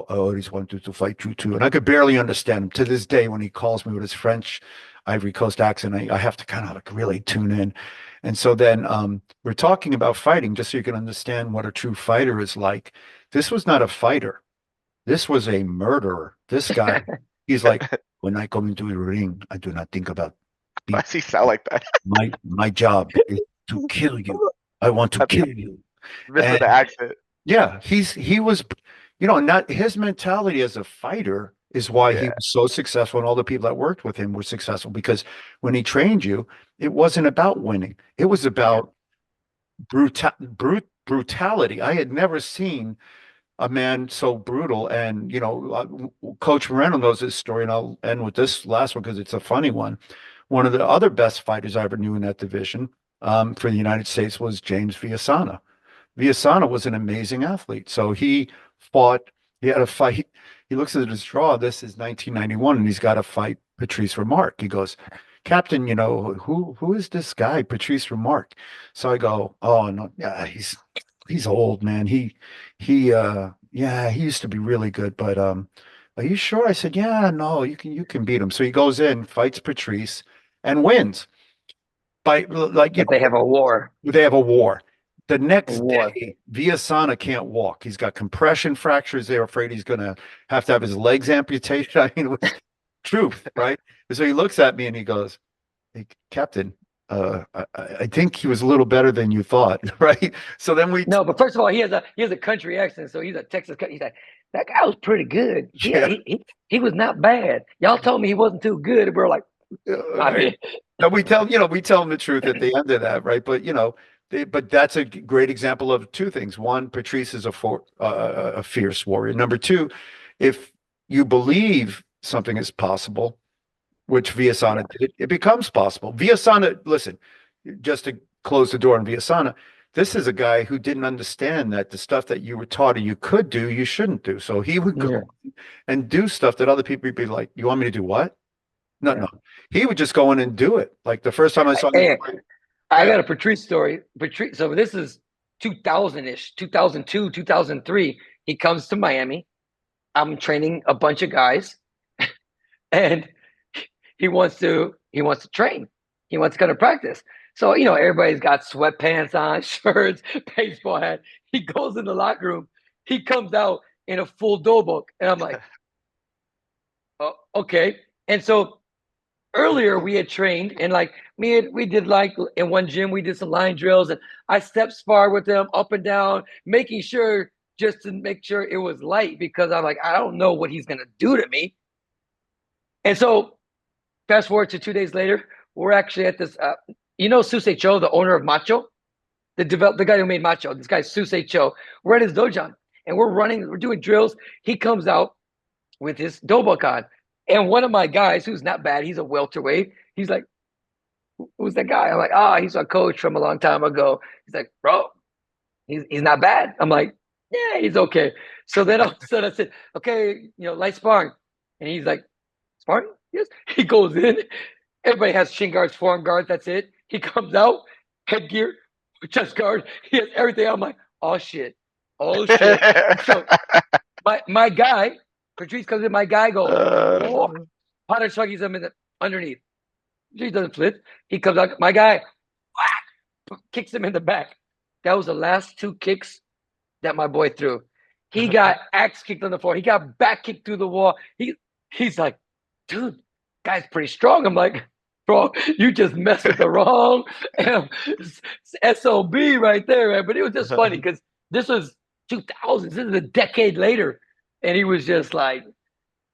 always wanted to fight you too. And I could barely understand him to this day. When he calls me with his French Ivory Coast accent, I have to kind of like really tune in. And so then we're talking about fighting, just so you can understand what a true fighter is like. This was not a fighter. This was a murderer. This guy, he's like, "When I come into the ring, I do not think about Why does he sound like that? my job is to kill you. I want to kill you." Missing the accent. Yeah, he was, not his mentality as a fighter is why he was so successful, and all the people that worked with him were successful, because when he trained you, it wasn't about winning. It was about brutality. I had never seen a man so brutal. And, Coach Moreno knows this story, and I'll end with this last one because it's a funny one. One of the other best fighters I ever knew in that division for the United States was James Villasana. Villasana was an amazing athlete. So he had a fight. He looks at his draw. This is 1991, and he's got to fight Patrice Remarque. He goes, "Captain, who is this guy, Patrice Remarque?" So I go, "Oh no, yeah, he's old, man. He used to be really good, but are you sure?" I said, "Yeah, no, you can beat him." So he goes in, fights Patrice, and wins. They have a war. They have a war. The next day, Villasana can't walk. He's got compression fractures. They're afraid he's going to have his legs amputated. I mean, it was truth, right? And so he looks at me and he goes, "Hey, Captain, I think he was a little better than you thought," right? So then No, but first of all, he has a country accent, so he's a Texas. He's like, "That guy was pretty good. Yeah, he was not bad. Y'all told me he wasn't too good." And we're like, we tell him the truth at the end of that, right? But But that's a great example of two things. One, Patrice is a fierce warrior. Number two, if you believe something is possible, which Viasana did, it becomes possible. Viasana, listen, just to close the door on Viasana, this is a guy who didn't understand that the stuff that you were taught or you could do, you shouldn't do. So he would go and do stuff that other people would be like, you want me to do what? No, no. He would just go in and do it. Like the first time I saw him. I got a Patrice story. Patrice, so this is 2000-ish, 2002, 2003. He comes to Miami. I'm training a bunch of guys, and he wants to train. He wants to come to practice. So, everybody's got sweatpants on, shirts, baseball hat. He goes in the locker room. He comes out in a full dough book. And I'm like, oh, okay. And so earlier we had trained, and like we did like in one gym, we did some line drills, and I step spar with them up and down, making sure just to make sure it was light, because I'm like, I don't know what he's going to do to me. And so fast forward to 2 days later, we're actually at this, Susei Cho, the owner of Macho, the guy who made Macho, this guy's Susei Cho. We're at his dojo, and we're doing drills. He comes out with his dobok on. And one of my guys, who's not bad, he's a welterweight. He's like, who's that guy? I'm like, he's our coach from a long time ago. He's like, bro, he's not bad. I'm like, yeah, he's okay. So then all of a sudden I said, okay, light sparring. And he's like, sparring? Yes. He goes in. Everybody has shin guards, forearm guards. That's it. He comes out, headgear, chest guard. He has everything. I'm like, oh shit. So my guy, Patrice comes in, my guy goes, powder chuggies him underneath. He doesn't flip. He comes out, my guy, kicks him in the back. That was the last two kicks that my boy threw. He got axe kicked on the floor. He got back kicked through the wall. He's like, dude, guy's pretty strong. I'm like, bro, you just messed with the wrong SOB right there, man. But it was just funny because this was 2000s. This is a decade later. And he was just like,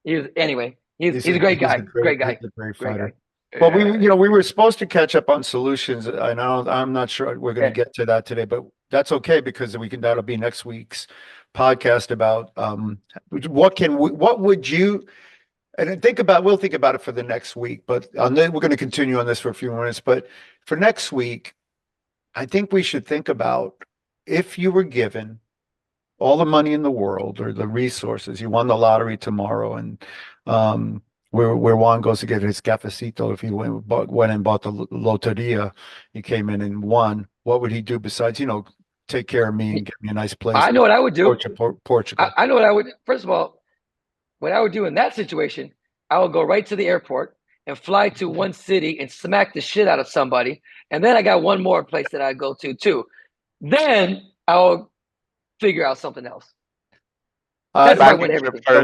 he's a great guy. Great guy. He's a great fighter. Well, we were supposed to catch up on solutions, and I'm not sure we're going to get to that today, but that's okay because that'll be next week's podcast about what would you, and we'll think about it for the next week, but we're going to continue on this for a few minutes. But for next week, I think we should think about if you were given all the money in the world or the resources, you won the lottery tomorrow, and where Juan goes to get his cafecito, if he went and bought the loteria, he came in and won, what would he do besides, take care of me and get me a nice place? I know what I would do. Portugal. I know what I would. First of all, what I would do in that situation, I would go right to the airport and fly to one city and smack the shit out of somebody. And then I got one more place that I'd go to too. Then I'll figure out something else. That's why I win everything. The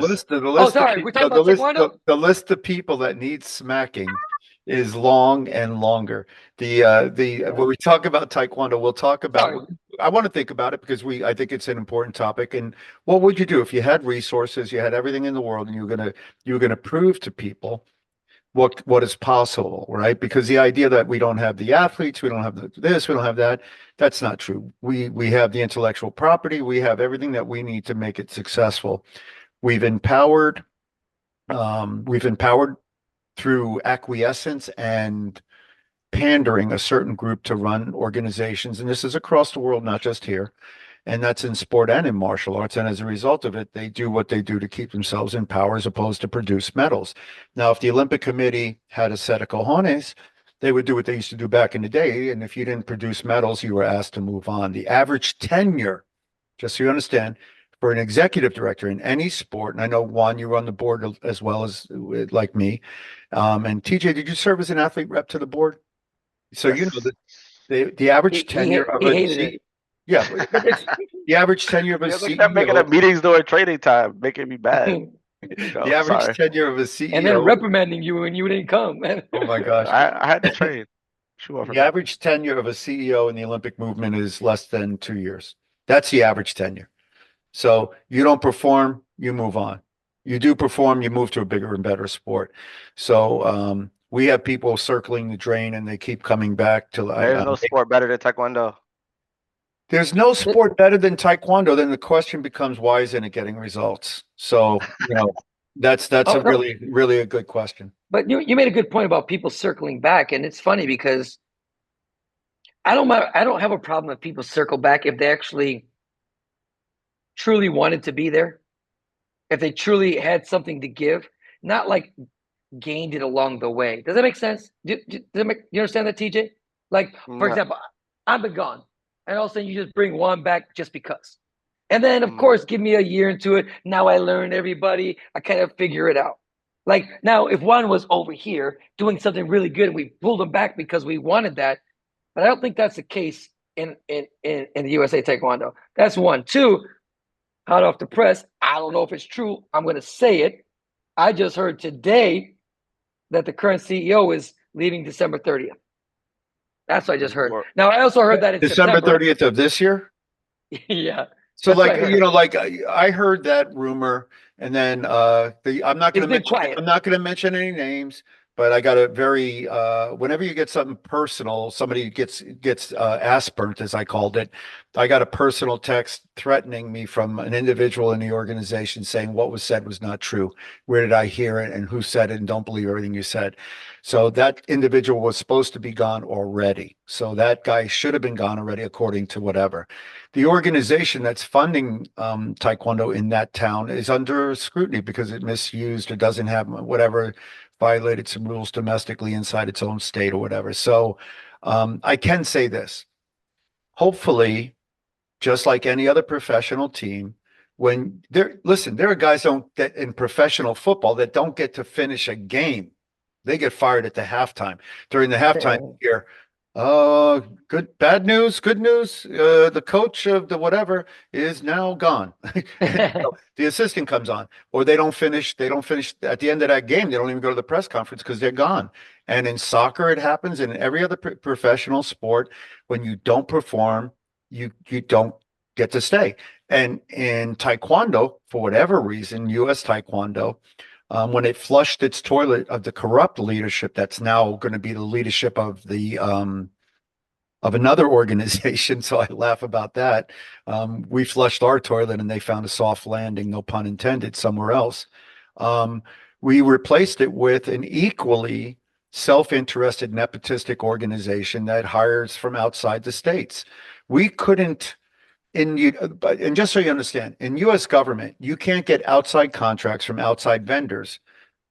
list of people that need smacking is long and longer. When we talk about Taekwondo, we'll talk about. I want to think about it because I think it's an important topic. And what would you do if you had resources, you had everything in the world, and you were gonna prove to people what is possible, right? Because the idea that we don't have the athletes, we don't have this, we don't have that, that's not true. We have the intellectual property, we have everything that we need to make it successful. We've empowered through acquiescence and pandering a certain group to run organizations, and this is across the world, not just here. And that's in sport and in martial arts. And as a result of it, they do what they do to keep themselves in power as opposed to produce medals. Now, if the Olympic Committee had a set of cojones, they would do what they used to do back in the day. And if you didn't produce medals, you were asked to move on. The average tenure, just so you understand, for an executive director in any sport, and I know, Juan, you were on the board as well as like me. And TJ, did you serve as an athlete rep to the board? So yes. The average tenure of a yeah, the average tenure of a CEO. Making up meetings during training time, making me bad. The average tenure of a CEO, and then reprimanding you when you didn't come. Oh my gosh, I had to train. The average tenure of a CEO in the Olympic movement is less than 2 years. That's the average tenure. So you don't perform, you move on. You do perform, you move to a bigger and better sport. So we have people circling the drain, and they keep coming back to. There's no sport better than Taekwondo. There's no sport better than Taekwondo. Then the question becomes, why isn't it getting results? So, that's a really a good question. But you made a good point about people circling back, and it's funny because I don't have a problem if people circle back if they actually truly wanted to be there, if they truly had something to give, not like gained it along the way. Does that make sense? You understand that, TJ? Like, for example, I've been gone, and all of a sudden you just bring one back just because. And then, of course, give me a year into it. Now I learned everybody. I kind of figure it out. Like, now, if one was over here doing something really good and we pulled them back because we wanted that, but I don't think that's the case in the USA Taekwondo. That's one. Two, hot off the press, I don't know if it's true. I'm going to say it. I just heard today that the current CEO is leaving December 30th. That's what I just heard. Now, I also heard that in December 30th of this year? Yeah. So I heard that rumor, and then I'm not going to mention any names, but I got a very whenever you get something personal, somebody gets ass burnt, as I called it. I got a personal text threatening me from an individual in the organization saying what was said was not true. Where did I hear it, and who said it, and don't believe everything you said. So that individual was supposed to be gone already. So that guy should have been gone already, according to whatever. The organization that's funding Taekwondo in that town is under scrutiny because it misused or doesn't have whatever, violated some rules domestically inside its own state or whatever. So I can say this. Hopefully, just like any other professional team, there are guys in professional football that don't get to finish a game. They get fired at the halftime. During the halftime here, bad news, good news. The coach of the whatever is now gone. The assistant comes on, or they don't finish at the end of that game. They don't even go to the press conference because they're gone. And in soccer, it happens. And in every other professional sport, when you don't perform, you don't get to stay. And in Taekwondo, for whatever reason, U.S. Taekwondo, when it flushed its toilet of the corrupt leadership, that's now going to be the leadership of the of another organization. So I laugh about that. We flushed our toilet and they found a soft landing, no pun intended, somewhere else. We replaced it with an equally self-interested nepotistic organization that hires from outside the states. We couldn't. And just so you understand, in U.S. government, you can't get outside contracts from outside vendors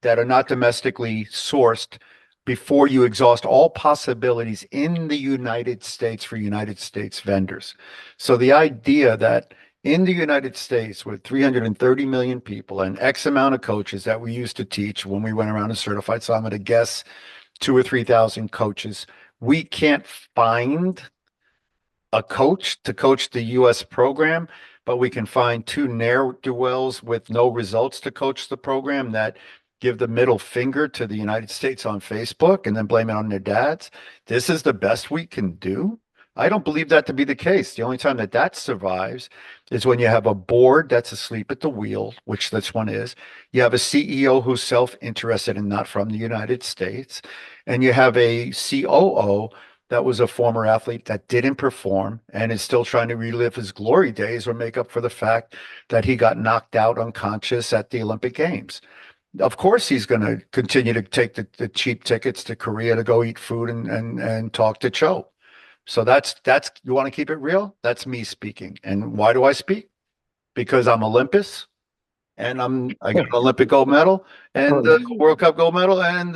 that are not domestically sourced before you exhaust all possibilities in the United States for United States vendors. So the idea that in the United States with 330 million people and X amount of coaches that we used to teach when we went around and certified, so I'm going to guess 2,000 or 3,000 coaches, we can't find a coach to coach the U.S. program, but we can find two ne'er-do-wells with no results to coach the program that give the middle finger to the United States on Facebook and then blame it on their dads. This is the best we can do. I don't believe that to be the case. The only time that survives is when you have a board that's asleep at the wheel, which this one is. You have a CEO who's self-interested and not from the United States. And you have a COO that was a former athlete that didn't perform and is still trying to relive his glory days or make up for the fact that he got knocked out unconscious at the Olympic Games. Of course, he's going to continue to take the cheap tickets to Korea to go eat food and talk to Cho. So that's you want to keep it real? That's me speaking. And why do I speak? Because I'm Olympus and I got an Olympic gold medal and World Cup gold medal and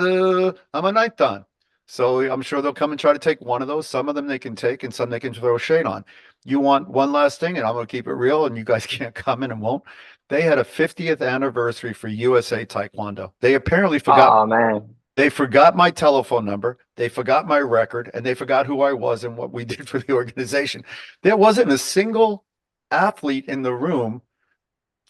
I'm a ninth dan. So I'm sure they'll come and try to take one of those. Some of them they can take and some they can throw shade on. You want one last thing, and I'm going to keep it real, and you guys can't comment and won't. They had a 50th anniversary for USA Taekwondo. They apparently forgot. Oh, man. They forgot my telephone number. They forgot my record, and they forgot who I was and what we did for the organization. There wasn't a single athlete in the room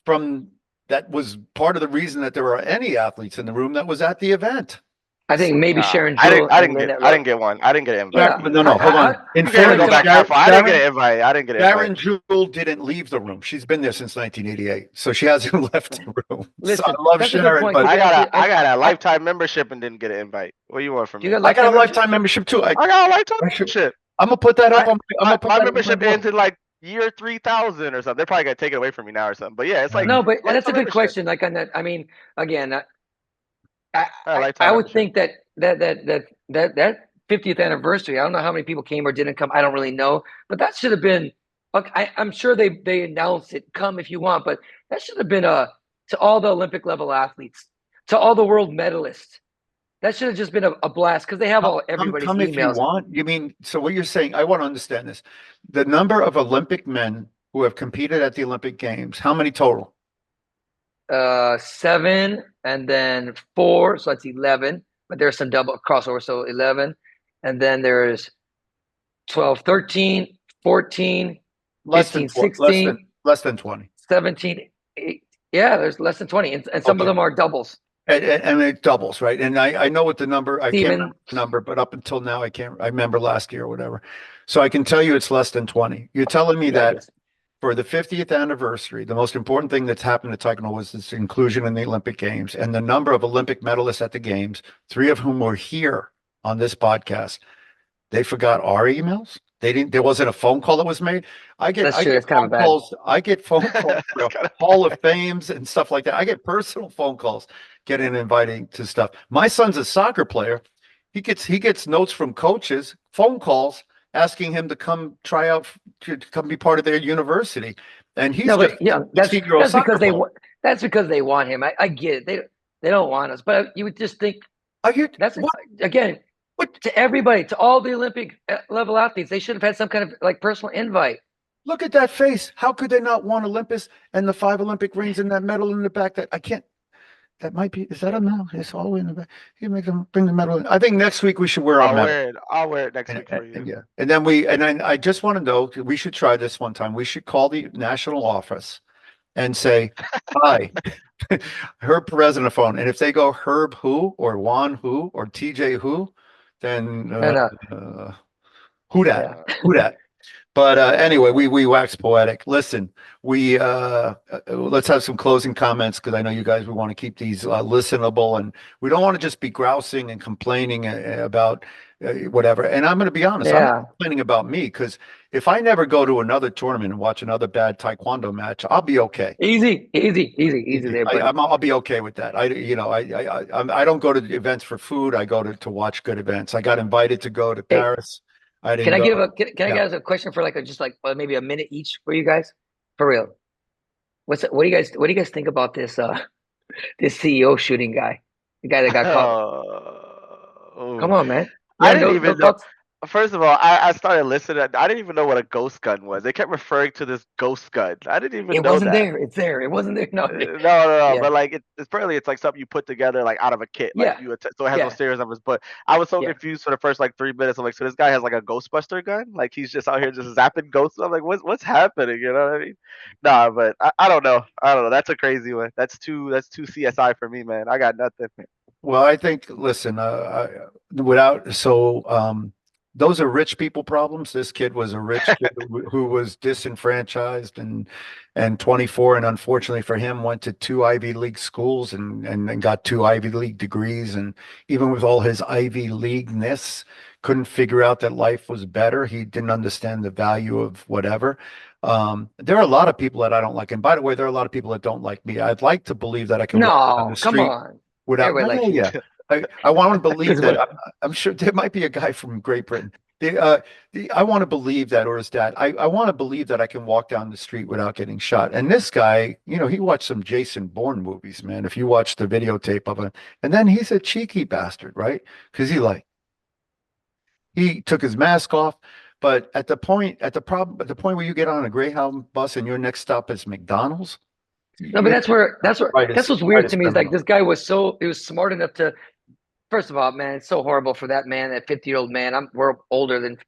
that was part of the reason that there were any athletes in the room that was at the event. I think maybe Sharon. I didn't get one. I didn't get an invite. Yeah, no, hold on. In fairness, I didn't get an invite. I didn't get an invite. Sharon Jewell didn't leave the room. She's been there since 1988, so she hasn't left the room. Listen, so I love Sharon, but I got a lifetime membership and didn't get an invite. What do you want from me? I got a lifetime membership too. I got a lifetime membership. I'm gonna put that up. My membership ends in like year 3000 or something. They're probably gonna take it away from me now or something. But yeah, it's like No, but that's a lifetime good membership. question. Like on that, I mean, again, Lifetime I would membership. think that 50th anniversary. I don't know how many people came or didn't come. I don't really know, but that should have been. Look, I'm sure they announced it. Come if you want, but that should have been to all the Olympic level athletes, to all the world medalists. That should have just been a blast because they have all everybody's Come if you emails. want. You mean, so what you're saying, I want to understand this. The number of Olympic men who have competed at the Olympic Games, how many total? 7 and then 4, so that's 11. But there's some double crossover, so 11, and then there's 12, 13, 14, Less 15, than 16, less than 20. 17. Yeah, there's less than 20, and some of them are doubles. And it doubles, right? And I know what the number, I can't remember the number, but up until now, I remember last year or whatever. So I can tell you it's less than 20. You're telling me that for the 50th anniversary, the most important thing that's happened to Taekwondo was its inclusion in the Olympic Games, and the number of Olympic medalists at the Games, 3 of whom were here on this podcast. They forgot our emails. They didn't. There wasn't a phone call that was made. I get phone calls. I get phone calls for Hall of Fames and stuff like that. I get personal phone calls getting inviting to stuff. My son's a soccer player. He gets notes from coaches, phone calls asking him to come try out to come be part of their university. And he's that's because they want him. I get it. They don't want us, but you would just think again. What? To everybody, to all the Olympic level athletes, they should have had some kind of like personal invite. Look at that face. How could they not want Olympus and the 5 Olympic rings and that medal in the back? That I can't. That might be. Is that a medal? It's all in the back. You make them bring the medal in. I think next week we should wear our medal. I'll wear it next week for you. Yeah, and then I just want to know. We should try this one time. We should call the national office and say, "Hi, Herb Perez on the phone." And if they go Herb who or Juan who or TJ who, then who dat? But anyway, we wax poetic. Listen, we let's have some closing comments because I know you guys, we want to keep these listenable, and we don't want to just be grousing and complaining about whatever. And I'm going to be honest, I'm not complaining about me, because if I never go to another tournament and watch another bad Taekwondo match, I'll be okay. Easy there. I'll be okay with that. I don't go to the events for food. I go to watch good events. I got invited to go to Paris. Can I give a question for just maybe a minute each for you guys? For real. What do you guys think about this this CEO shooting guy? The guy that got caught. Come on, man. I didn't even know. First of all, I started listening. I didn't even know what a ghost gun was. They kept referring to this ghost gun. I didn't even know that. It wasn't there. It's there. It wasn't there. No. Yeah. But apparently it's like something you put together out of a kit. So it has no serial numbers. But I was so confused for the first 3 minutes. I'm like, so this guy has a Ghostbuster gun? Like he's just out here just zapping ghosts. I'm like, what's happening? You know what I mean? Nah, but I don't know. That's a crazy one. That's too CSI for me, man. I got nothing. Well, I think, listen, those are rich people problems. This kid was a rich kid who was disenfranchised and 24, and unfortunately for him, went to 2 Ivy League schools and got 2 Ivy League degrees. And even with all his Ivy League-ness, couldn't figure out that life was better. He didn't understand the value of whatever. There are a lot of people that I don't like. And by the way, there are a lot of people that don't like me. I'd like to believe that I can walk down the street come on. without. I want to believe that. I'm sure there might be a guy from Great Britain. I want to believe that, or his dad. I want to believe that I can walk down the street without getting shot. And this guy, he watched some Jason Bourne movies, man. If you watch the videotape of him, and then he's a cheeky bastard, right? Because he took his mask off. But at the point where you get on a Greyhound bus and your next stop is McDonald's. No, but that's what's weird to me is this guy was smart enough to. First of all, man, it's so horrible for that man, that 50-year-old man. We're older than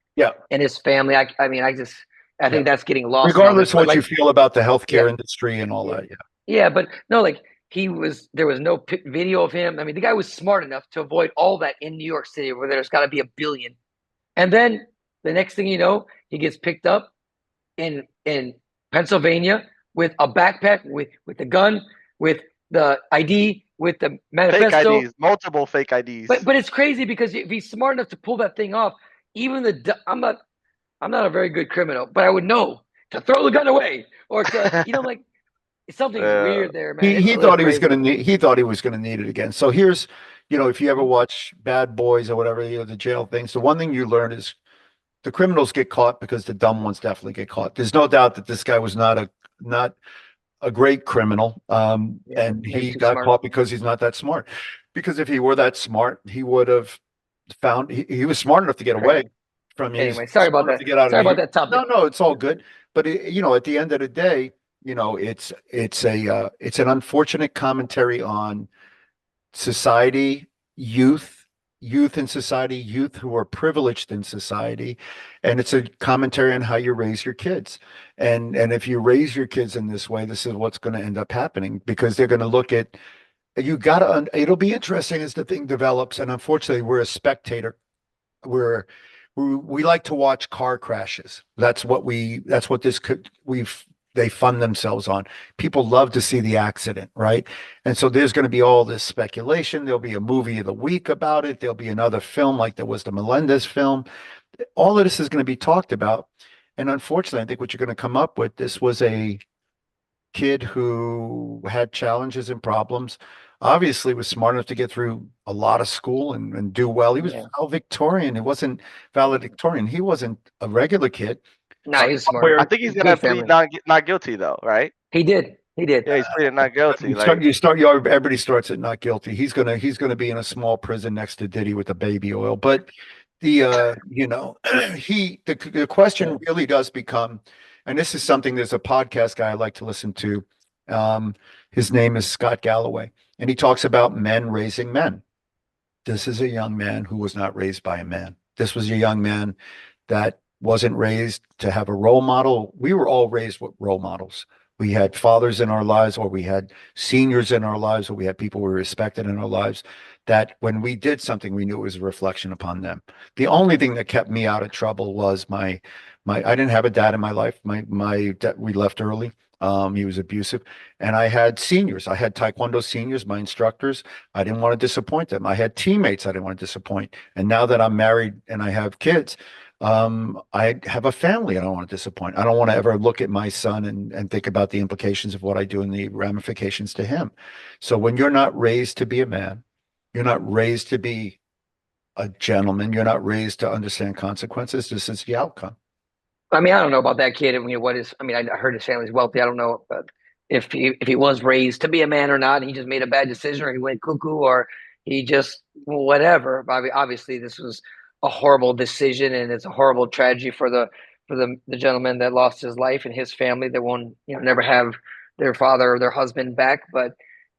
and his family. I think that's getting lost. Regardless of what you feel about the healthcare industry and all that, Yeah, but no, there was no video of him. I mean, the guy was smart enough to avoid all that in New York City, where there's got to be a billion. And then the next thing you know, he gets picked up in Pennsylvania with a backpack, with the gun, with the ID, with the manifesto. Fake IDs, multiple fake IDs. But it's crazy because if he's smart enough to pull that thing off, even I'm not a very good criminal, but I would know to throw the gun away or to, like something's Yeah. weird there, man. He It's a little thought he was crazy. going to need, he thought he was going to need it again. So here's, if you ever watch Bad Boys or whatever, the jail things, the one thing you learn is the criminals get caught because the dumb ones definitely get caught. There's no doubt that this guy was not a great criminal. And he got smart. caught because he's not that smart. Because if he were that smart, he would have found he was smart enough to get away from his. Anyway, sorry about that. Sorry about that topic. No, it's all good. But at the end of the day, it's an unfortunate commentary on society, youth in society, youth who are privileged in society, and it's a commentary on how you raise your kids. And if you raise your kids in this way, this is what's going to end up happening, because they're going to look at it'll be interesting as the thing develops. And unfortunately, we're a spectator. We like to watch car crashes. That's what they fund themselves on. People love to see the accident, right? And so there's going to be all this speculation. There'll be a movie of the week about it. There'll be another film like there was the Melendez film. All of this is going to be talked about. And unfortunately, I think what you're going to come up with, this was a kid who had challenges and problems. Obviously was smart enough to get through a lot of school and do well. He was valedictorian. It wasn't valedictorian. He wasn't a regular kid. No, he's smart. I think he's gonna plead not guilty though, right? He did. Yeah, he's pleaded not guilty. Everybody starts at not guilty. He's gonna be in a small prison next to Diddy with the baby oil. But the question really does become, and this is something. There's a podcast guy I like to listen to. His name is Scott Galloway, and he talks about men raising men. This is a young man who was not raised by a man. This was a young man that wasn't raised to have a role model. We were all raised with role models. We had fathers in our lives, or we had seniors in our lives, or we had people we respected in our lives, that when we did something, we knew it was a reflection upon them. The only thing that kept me out of trouble was I didn't have a dad in my life. My dad, we left early. He was abusive, and I had seniors. I had Taekwondo seniors, my instructors. I didn't want to disappoint them. I had teammates I didn't want to disappoint. And now that I'm married and I have kids, I have a family I don't want to disappoint. I don't want to ever look at my son and think about the implications of what I do and the ramifications to him. So when you're not raised to be a man, you're not raised to be a gentleman, you're not raised to understand consequences, this is the outcome. I mean, I don't know about that kid. I heard his family's wealthy. I don't know if he was raised to be a man or not. He just made a bad decision, or he went cuckoo, or he just whatever. Obviously, this was a horrible decision, and it's a horrible tragedy for the gentleman that lost his life and his family that won't never have their father or their husband back. But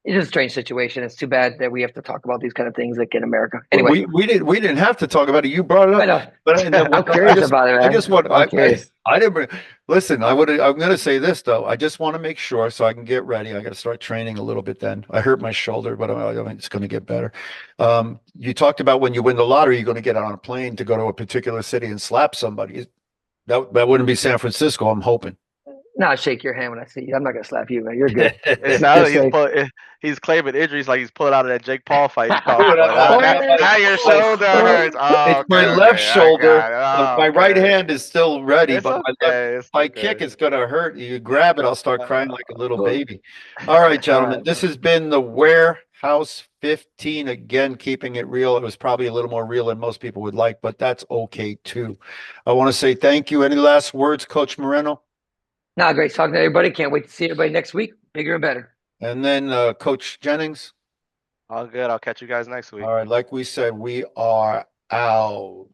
it is a strange situation. It's too bad that we have to talk about these kind of things like in America. Anyway, we didn't have to talk about it. You brought it up. I know. But I'm curious about it, man. I didn't listen. I'm going to say this though. I just want to make sure so I can get ready. I got to start training a little bit. Then I hurt my shoulder, but I think it's going to get better. You talked about when you win the lottery, you're going to get on a plane to go to a particular city and slap somebody. That wouldn't be San Francisco. I'm hoping. No, I shake your hand when I see you. I'm not gonna slap you, man. You're good. Now he's claiming injuries like he's pulling out of that Jake Paul fight. Now your shoulder hurts. Oh, it's my left shoulder. My right hand is still ready, but my kick is gonna hurt. You grab it, I'll start crying like a little baby. All right, gentlemen. This has been the Warehouse 15 again, keeping it real. It was probably a little more real than most people would like, but that's okay too. I want to say thank you. Any last words, Coach Moreno? No, great talking to everybody. Can't wait to see everybody next week. Bigger and better. And then Coach Jennings. All good. I'll catch you guys next week. All right. Like we said, we are out.